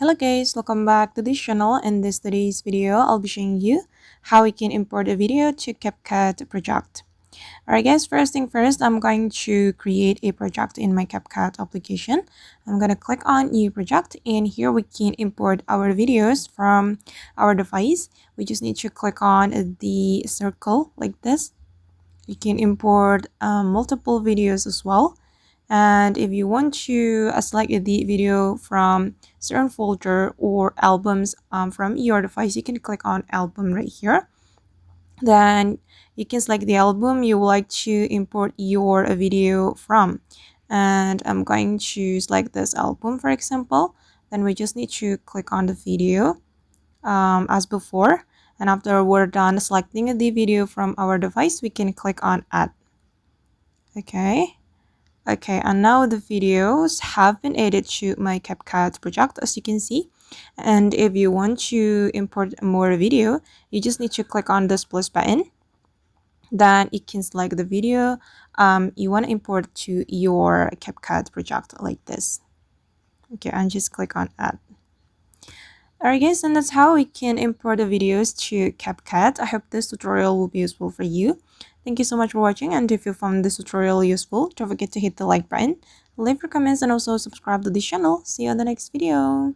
Hello guys, welcome back to this channel. In today's video, I'll be showing you how we can import a video to CapCut project. Alright guys, first thing first, I'm going to create a project in my CapCut application. I'm going to click on new project, and here we can import our videos from our device. We just need to click on the circle like this. You can import multiple videos as well. And if you want to select the video from certain folder or albums from your device, you can click on album right here. Then you can select the album you would like to import your video from. And I'm going to select this album, for example. Then we just need to click on the video as before. And after we're done selecting the video from our device, we can click on add. Okay, and now the videos have been added to my CapCut project, as you can see. And if you want to import more video, you just need to click on this plus button. Then you can select the video you want to import to your CapCut project like this. Okay, and just click on add. Alright guys, and that's how we can import the videos to CapCut. I hope this tutorial will be useful for you. Thank you so much for watching, and if you found this tutorial useful, don't forget to hit the like button, leave your comments, and also subscribe to the channel. See you on the next video.